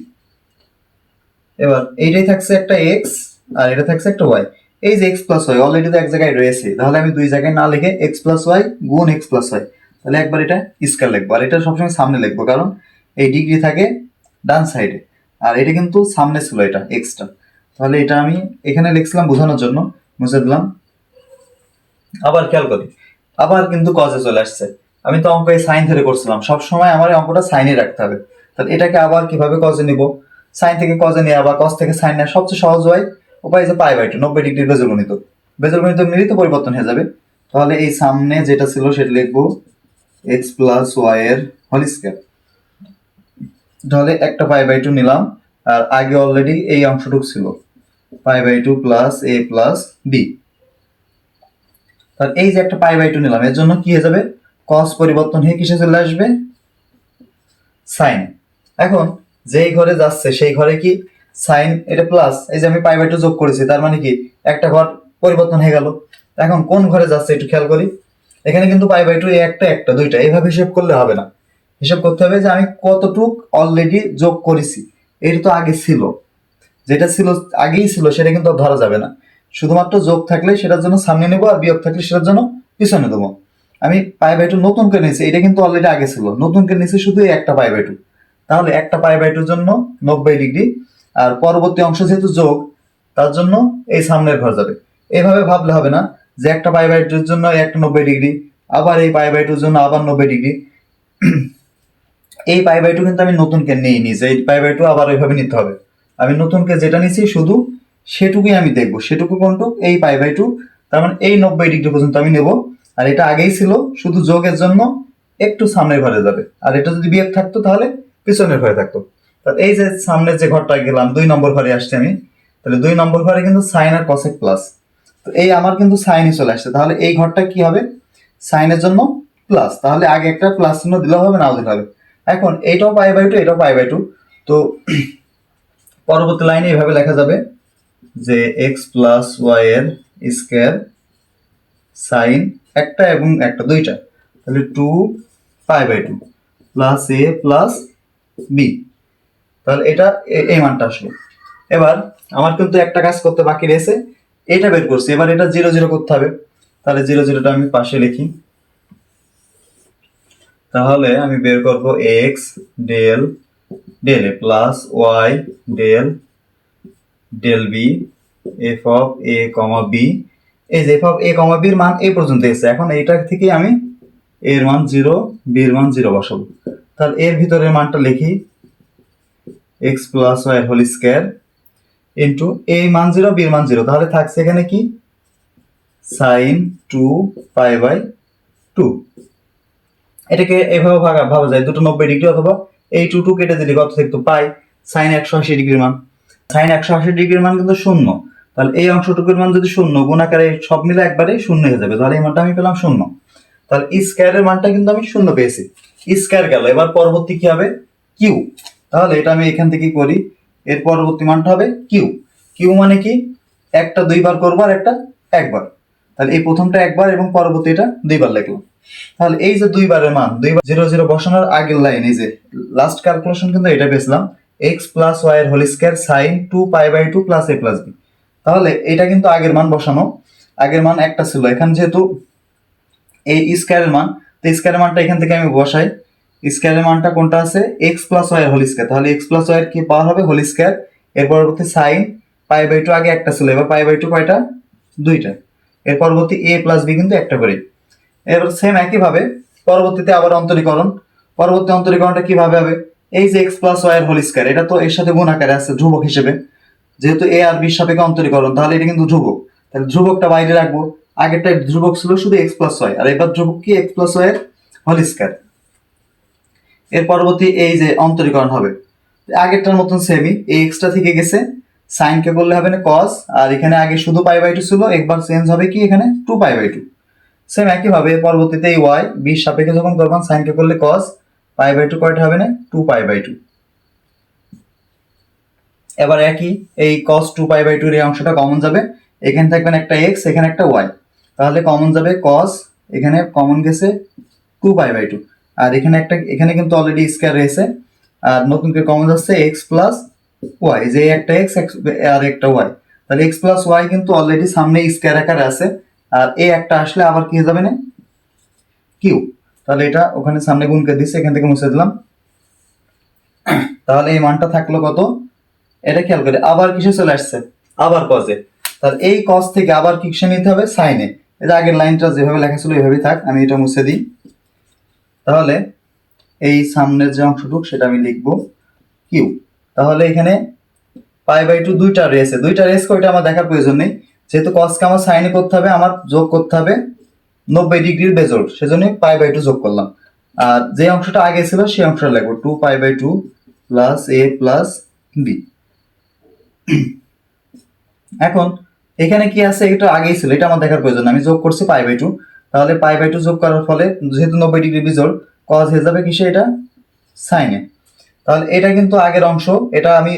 এবার এইটাই থাকছে একটা এক্স আর এটা থাকছে একটা ওয়াই। এই যে এক্স প্লাস ওয়াই অলরেডি তো এক জায়গায় রয়েছে, তাহলে আমি দুই জায়গায় না লিখে এক্স প্লাস ওয়াই গুণ এক্স প্লাস ওয়াই, তাহলে একবার এটা স্কয়ার লিখবো, আর এটা সবসময় সামনে লিখবো, কারণ এই ডিগ্রি থাকে ডান সাইডে, আর এটা কিন্তু সামনে ছিল এটা এক্সটা। তাহলে এটা আমি এখানে লিখছিলাম বোঝানোর জন্য, মুছে দিলাম। আবার খেয়াল করি, আবার কিন্তু কজে চলে আসছে। আমি তো অঙ্ক সাইন ধরে করছিলাম, সবসময় আমার এই অঙ্কটা সাইনে রাখতে হবে। তাহলে এটাকে আবার কিভাবে কজে নিব, সাইন থেকে কজে নেওয়া বা কজ থেকে সাইন নেওয়া সবচেয়ে সহজ হয় উপায় যে পাই বাই টু, 90 ডিগ্রি বেজগণিত, বেজগণিত নিলেই তো পরিবর্তন হয়ে যাবে। তাহলে এই সামনে যেটা ছিল সেটা লিখবো এক্স প্লাস ওয়াই এর হোল স্কয়ার। তাহলে একটা পাই বাই টু নিলাম, আর আগে অলরেডি এই অংশটুকু ছিল pi by two plus A plus B. তাহলে এই যে একটা পাই বাই টু নিলাম, এর জন্য কি হয়ে যাবে, কস পরিবর্তন হয়ে কিসে চলে আসবে, সাইন। এখন যেই ঘরে যাচ্ছে সেই ঘরে কি সাইন, এটা প্লাস, এই যে আমি পাই বাই টু যোগ করেছি, তার মানে কি একটা ঘর পরিবর্তন হয়ে গেল। এখন কোন ঘরে যাচ্ছে একটু খেয়াল করি, এখানে কিন্তু পাই বাই টু একটা একটা দুইটা, এইভাবে হিসেব করলে হবে না, হিসেব করতে হবে যে আমি কতটুক অলরেডি যোগ করেছি। এটা তো আগে ছিল, যেটা ছিল আগেই ছিল সেটা কিন্তু ধরা যাবে না, শুধুমাত্র যোগ থাকলে সেটার জন্য সামনে নেবো, আর বিয়োগ থাকলে সেটার জন্য পিছনে দেবো। আমি পাই বাই টু নতুন করে নিয়েছি, এটা কিন্তু অলরেডি আগে ছিল, নতুন করে নিয়েছি শুধু একটা পাই বাই টু। তাহলে একটা পাই বাই টুর জন্য 90 ডিগ্রি, আর পরবর্তী অংশ যেহেতু যোগ তার জন্য এই সামনের ঘর যাবে। এইভাবে ভাবলে হবে না যে একটা পাই বাই টুর জন্য একটা 90 ডিগ্রি, আবার এই পাই বাই টুর জন্য আবার 90 ডিগ্রি। এই পাই বাই টু কিন্তু আমি নতুনকে নিইনি যে এই পাই বাই টু আবার ওইভাবে নিতে হবে, আমি নতুনকে যেটা নিছি শুধু সেটুকুই আমি দেখবো, সেটুকু কোনটুক, এই পাই বাই টু, তার মানে এই 90 ডিগ্রি পর্যন্ত আমি নেব। আর এটা আগেই ছিল, শুধু যোগের জন্য একটু সামনের ঘরে যাবে, আর এটা যদি বিয়োগ থাকতো তাহলে পিছনের ঘরে থাকতো। তাহলে এই যে সামনের যে ঘরটা গেলাম 2 নম্বর ঘরে আসছি আমি, তাহলে 2 নম্বর ঘরে কিন্তু সাইন আর কসেক প্লাস, তো এই আমার কিন্তু সাইনে চলে আসছে, তাহলে এই ঘরটা কি হবে, সাইনের জন্য প্লাস, তাহলে আগে একটা প্লাস চিহ্ন দিলেও হবে, নাও দিতে হবে। এখন এইটাও পাই বাই টু, এটাও পাই বাই টু, তো পরবর্তী লাইনে এইভাবে লেখা যাবে যে এক্স প্লাস ওয়াই এর স্কোয়ার সাইন একটা এবং একটা দুইটা, তাহলে two pi by two plus A plus B, তাহলে এটা এই মানটা আসলো। এবার আমার কিন্তু একটা কাজ করতে বাকি রয়েছে, এটা বের করছি, এবার এটা জিরো জিরো করতে হবে, তাহলে জিরো জিরোটা আমি পাশে লিখি, তাহলে আমি বের করব X del del A plus Y del del B F of A comma B, এই যে এফ অফ এ কমা বির মান এই পর্যন্ত এসেছে, এখন এইটা থেকে আমি এর মান জিরো বির মান জিরো বসাবো, তাহলে এর ভিতরের মানটা লিখি X plus Y whole square into এই মান জিরো বির মান জিরো, তাহলে থাকছে এখানে কি sine two pi by two. এটাকে এভাবে ভাবা যায়, দুটো 90 ডিগ্রি, অথবা এই টু টু কেটে দিলে কত থাকতো পাই সাইন 180 ডিগ্রির মান, সাইন 180 ডিগ্রির মান কিন্তু শূন্য, তাহলে এই অংশটুকুর মান যদি শূন্য, গুণাকারে সব মিলে একবারে শূন্য হয়ে যাবে, তাহলে এই মানটা আমি পেলাম শূন্য, তাহলে স্কয়ারের মানটা কিন্তু আমি শূন্য পেয়েছি, স্কয়ার গেল। এবার পরবর্তী কি হবে কিউ, তাহলে এটা আমি এখান থেকে করি, এর পরবর্তী মানটা হবে কিউ, কিউ মানে কি একটা দুইবার করবো আর একটা একবার, তাহলে এই প্রথমটা একবার এবং পরবর্তী এটা দুইবার লিখলাম, তাহলে এই যে দুইবারের মান, দুইবার জিরো জিরো বসানোর আগের লাইন, এই যে লাস্ট ক্যালকুলেশন কিন্তু এটা পেয়েছিলাম এক্স প্লাস ওয়াই এর whole square sine two pi by two plus A plus B, তাহলে এটা কিন্তু আগের মান বসানো, আগের মান একটা ছিল, এখানে যেহেতু এই স্কয়ারের মান, তো স্কয়ারের মানটা এখান থেকে আমি বসাই, স্কয়ারের মানটা কোনটা আছে এক্স প্লাস ওয়াই এর হোল স্কয়ার, তাহলে এক্স প্লাস ওয়াই এর কি পাওয়ার হবে হোল স্কয়ার, এর পরবর্তী সাইন পাই বাই টু, আগে একটা ছিল, এবার পাই বাই টু কয়টা দুইটা, এর পরবর্তী এ প্লাস বি কিন্তু একটা করে, এবার সেম একই ভাবে পরবর্তীতে আবার অন্তরীকরণ, পরবর্তী অন্তরীকরণটা কিভাবে হবে, এই যে এক্স প্লাস ওয়াই এর হোল স্কয়ার, এটা তো এর সাথে গুণ আকারে আছে ধ্রুবক হিসেবে, যেহেতু এ আর বির সাপেক্ষে অন্তরীকরণ, তাহলে এটা কিন্তু ধ্রুবক, তাহলে ধ্রুবকটা বাইরে রাখবো, আগেরটা ধ্রুবক ছিল শুধু এক্স প্লাস ওয়াই, আর এবার ধ্রুবক কি এক্স প্লাস ওয়াই এর হোল স্কয়ার, এর পরবর্তী এই যে অন্তরীকরণ হবে, আগেরটার মতন সেমই, এই এক্সটা থেকে গেছে, সাইন কে করলে হবে না কস, আর এখানে আগে শুধু পাই বাই টু ছিল, একবার চেঞ্জ হবে কি এখানে two pi by two, same একই ভাবে পরবর্তীতে এই ওয়াই বির সাপেক্ষে যখন করবেন সাইন কে করলে কস, পাই বাই টু কয়টা হবে না টু পাই বাই টু, এবার একই এই কস টু পাই বাই টু এর অংশটা কমন যাবে, এখানে থাকবেন একটা এক্স, এখানে একটা ওয়াই, তাহলে কমন যাবে কস, এখানে কমন গেছে টু পাই বাই টু, আর এখানে একটা, এখানে কিন্তু অলরেডি স্কয়ার রয়েছে, আর নতুন করে কমন যাচ্ছে এক্স প্লাস ওয়াই, যে একটা এক্স আর একটা ওয়াই, তাহলে এক্স প্লাস ওয়াই কিন্তু অলরেডি সামনে স্কয়ার আকারে আছে, আর এ একটা আসলে আবার কি হয়ে যাবে না কিউ, তাহলে এটা ওখানে সামনে গুণ করে দিচ্ছে, এখান থেকে মুছে দিলাম, তাহলে এই মানটা থাকলো কত, এটা খেয়াল করে আবার কিসে চলে আসছে আবার কজে, তাহলে এই কজ থেকে আবার কিসে নিতে হবে সাইনে, এই যে আগের লাইনটা যেভাবে লেখা ছিল এইভাবেই থাক, আমি এটা মুছে দিই, তাহলে এই সামনের যে অংশটুক সেটা আমি লিখবো কিউ, তাহলে এখানে পাই বাই টু দুইটা রেস, দুইটা রেস কয়টা আমার দেখার প্রয়োজন নেই, যেহেতু কসকে আমার সাইনে করতে হবে, আমার যোগ করতে হবে 90 ডিগ্রির বেজোড়, সেজন্য পাই বাই টু যোগ করলাম, আর যে অংশটা আগে ছিল সেই অংশটা লিখবো two pi by two plus A plus B. এখন এখানে কি আছে, এটা আগেই ছিল, এটা আমার দেখার প্রয়োজন, আমি যোগ করছি পাই বাই টু, তাহলে পাই বাই টু যোগ করার ফলে যেহেতু 90 ডিগ্রি বিজোড়, কজ হয়ে যাবে কিসে এটা সাইনে, তাহলে এটা কিন্তু আগের অংশ, এটা আমি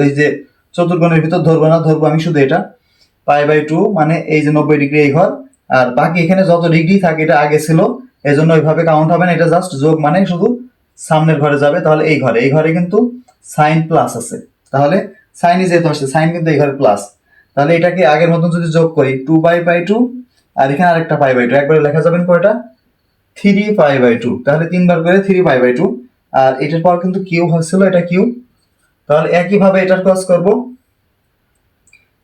ওই যে চতুর্গণের ভিতর ধরবো না, ধরবো আমি শুধু এটা পাই বাই টু, মানে এই যে 90 ডিগ্রি এই ঘর, আর বাকি এখানে যত ডিগ্রি থাকে এটা আগে ছিল, এই জন্য ওইভাবে কাউন্ট হবে না, এটা জাস্ট যোগ, মানে শুধু সামনের ঘরে যাবে, তাহলে এই ঘরে কিন্তু সাইন প্লাস আছে, তাহলে সাইনই যেহেতু আসছে সাইন কিন্তু এই ঘরে প্লাস, তাহলে এটাকে আগের মতন যদি যোগ করি টু পাই বাই টু, আর এখানে আরেকটা পাই বাই টু, একবারে লেখা যাবেন কয়টা থ্রি পাই বাই টু, তাহলে তিনবার করে থ্রি পাই বাই টু, আর এটার পর কিন্তু কিউ হচ্ছিল, এটা কিউ, তাহলে একইভাবে এটার কাজ করব,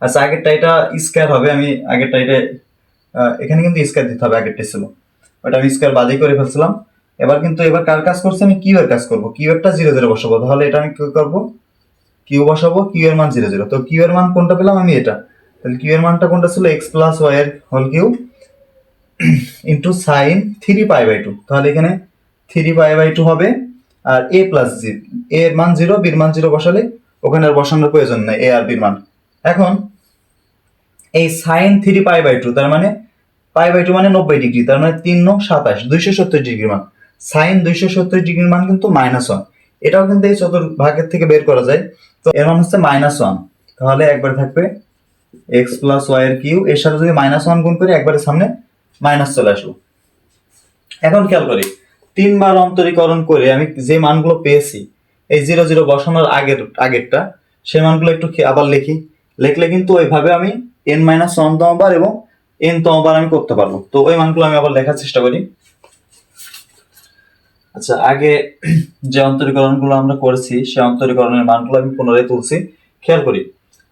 আচ্ছা আগেরটা এটা স্কয়ার হবে, আমি আগেরটা এটা এখানে কিন্তু স্কয়ার দিতে হবে, আগেরটা ছিল ওটা আমি স্কয়ার বাদই করে ফেলছিলাম, এবার কিন্তু এবার কার কাজ করছে, আমি কিউ এর কাজ করব, কিউ এরটা জিরো জিরো বসাবো, তাহলে এটা আমি কি করব কিউ বসাবো, কিউ এর মান জিরো জিরো, তো কিউ এর মান কোনটা পেলাম আমি এটা, তাহলে কিউ এর মানটা কোনটা ছিল এক্স প্লাস ওয়াই এর whole Q into sine three pi by two, তাহলে এখানে থ্রি পাই বাই টু হবে, আর এ প্লাস জি, এর মান জিরো বির মান জিরো বসালে ওখানে আর বসানোর প্রয়োজন নাই এ আর বির মান। এখন এই সাইন 3π/2 তার মানে π/2 মানে 90 ডিগ্রি, তার মানে 3 9 27 270 ডিগ্রি মান। সাইন 270 ডিগ্রির মান কিন্তু -1, এটাও কিন্তু এই চতুর্ভাগের থেকে বের করা যায়। তো এর মান হচ্ছে -1, তাহলে একবার থাকবে x + y এর কিউব, এর সাথে যদি -1 গুণ করি একবারে সামনে মাইনাস চলে আসলো। এখন খেয়াল করি 3বার অন্তরীকরণ করে আমি যে মানগুলো পেয়েছি এই 0 0 বসানোর আগেরটা সেই মানগুলো একটু আবার লিখলে কিন্তু ওইভাবে আমি n-1 তমবার এবং n তমবার আমি করতে পারবো। তো ওই মানগুলো আমি আবার লেখার চেষ্টা করি। আচ্ছা, আগে যে অন্তরীকরণগুলো আমরা করেছি সেই অন্তরীকরণের মানগুলো আমি পুনরায় তুলছি। খেয়াল করি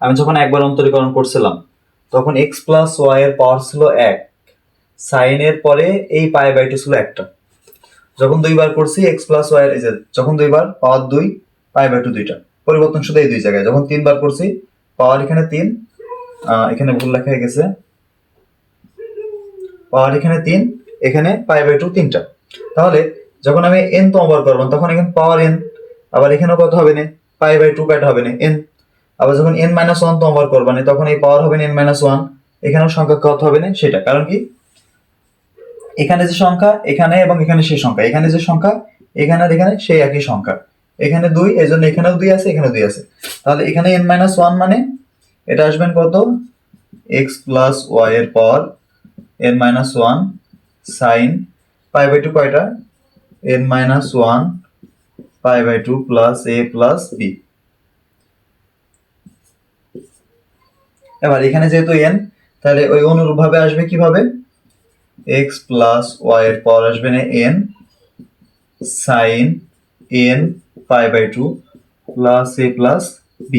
আমি যখন একবার অন্তরীকরণ করছিলাম তখন x + y এর পাওয়ার ছিল 1, সাইনের পরে এই π/2 ছিল একটা। যখন দুইবার করছি x + y এর যখন দুইবার পাওয়ার 2, π/2 দুইটা, পরিবর্তন শুধু এই দুই জায়গায়। যখন তিনবার করছি পাওয়ার এখানে 3, এখানে ভুল লেখা হয়ে গেছে, পাওয়ার এখানে 3, এখানে π/2 তিনটা। তাহলে যখন আমি n তমবার করব তখন এখানে পাওয়ার n, আবার এখানেও কত হবে না π/2 কাটা হবে না n। আবার যখন n-1 তমবার করব না তখন এই পাওয়ার হবে n-1, এখানেও সংখ্যা কত হবে না সেটা। কারণ কি এখানে যে সংখ্যা এখানে এবং এখানে সেই সংখ্যা, এখানে যে সংখ্যা এখানে আর এখানে সেই একই সংখ্যা, এখানে 2 এজন্য এখানেও 2 আছে এখানেও 2 আছে। তাহলে এখানে n-1 মানে এটা আসবেন কত x + y এর পাওয়ার n-1 sin π/2 কয়টা n-1 π/2 plus a plus b। এবার এখানে যেহেতু n তাহলে ওই অনুরূপ ভাবে আসবে কিভাবে x + y এর পাওয়ার আসবে না n sin n π/2 plus a plus b।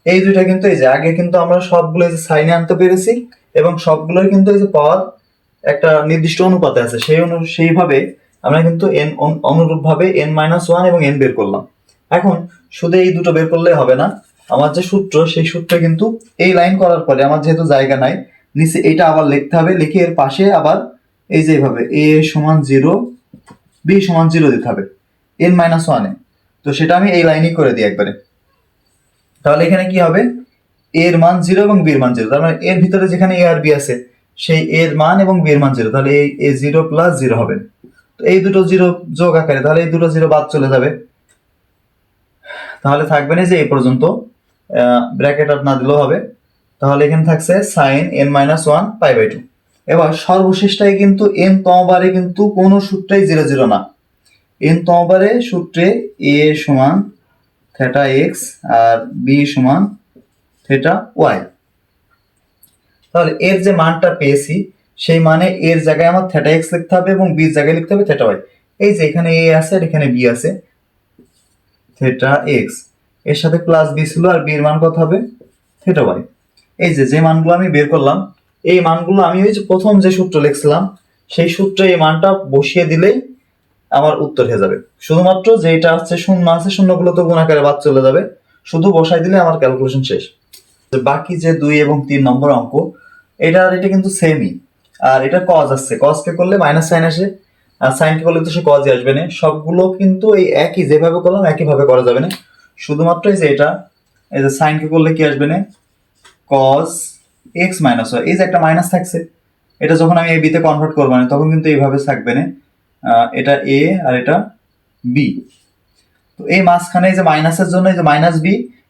এই দুইটা কিন্তু এই যে আগে কিন্তু আমরা সবগুলো এই যে সাইনে আনতে পেরেছি এবং সবগুলোর কিন্তু এই যে পাওয়ার একটা নির্দিষ্ট অনুপাতে আছে, সেইভাবে আমরা কিন্তু n অনুরূপভাবে n-1 এবং n বের করলাম। এখন শুধু এই দুটো বের করলেই হবে না, আমার যে সূত্র সেই সূত্রে কিন্তু এই লাইন করার পরে আমার যেহেতু জায়গা নাই নিচে এটা আবার লিখতে হবে, লিখে এর পাশে আবার এই যে এইভাবে a = 0 b = 0 দিতে হবে n-1 এ। তো সেটা আমি এই লাইনই করে দিই একবারে। তাহলে এখানে কি হবে এর মান 0 এবং b এর মান 0, তার মানে এর ভিতরে যেখানে a আর b আছে সেই এর মান এবং b এর মান 0, তাহলে এই a0 + 0 হবে। তো এই দুটো 0 যোগ আকারে, তাহলে এই দুটো 0 বাদ চলে যাবে, তাহলে থাকবে না যে এই পর্যন্ত, ব্র্যাকেট আর না দিলেও হবে। তাহলে এখানে থাকছে sin n-1 π/2। এবার সর্বশেষটাই কিন্তু n তমবারে কিন্তু কোনো সূত্রেই 0 0 না, n তমবারে সূত্রে a = θx R b = θy। তাহলে এর যে মানটা পেয়েছি সেই মানে এর জায়গায় আমার θx লিখতে হবে এবং b এর জায়গায় লিখতে হবে θy। এই যে এখানে a আছে আর এখানে b আছে, θx এর সাথে প্লাস b ছিল আর b এর মান কত হবে θy। এই যে মানগুলো আমি বের করলাম এই মানগুলো আমি ওই যে প্রথম যে সূত্র লিখছিলাম সেই সূত্রে এই মানটা বসিয়ে দিলেই আমার উত্তর হয়ে যাবে। শুধুমাত্র যেটা আছে শূন্য আছে শূন্যগুলো তো গুণ আকারে বাদ চলে যাবে, শুধু বসাই দিলে আমার ক্যালকুলেশন শেষ। বাকি যে 2 এবং 3 নম্বর অঙ্ক এটা কিন্তু সেমই, আর এটা কজ আসছে, কজকে করলে মাইনাস সাইন আসে আর সাইনকে করলে তো সে কজই আসবে না। সবগুলো কিন্তু এই একই যেভাবে করলাম একই ভাবে করা যাবে না, শুধুমাত্র এই যে এটা এই যে সাইনকে করলে কি আসবে না cos x - y, এই যে একটা মাইনাস থাকছে এটা যখন আমি a b তে কনভার্ট করব না তখন কিন্তু এইভাবে থাকবে না, এটা a আর এটা b। তো এই মাঝখানে এই যে মাইনাসের জন্য এই যে মাইনাস b,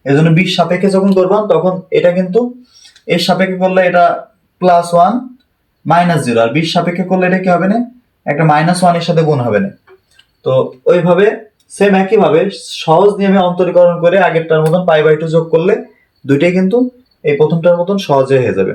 এর জন্য b এর সাপেক্ষে যখন করব তখন এটা কিন্তু এর সাপেক্ষে করলে এটা +1 -0 আর b এর সাপেক্ষে করলে এটা কি হবে না একটা -1 এর সাথে গুণ হবে না। তো ওইভাবে সেম একইভাবে সহজ নিয়মে অন্তরীকরণ করে আগেরটার মতন π/2 যোগ করলে দুইটাই কিন্তু এই প্রথমটার মতন সহজে হয়ে যাবে।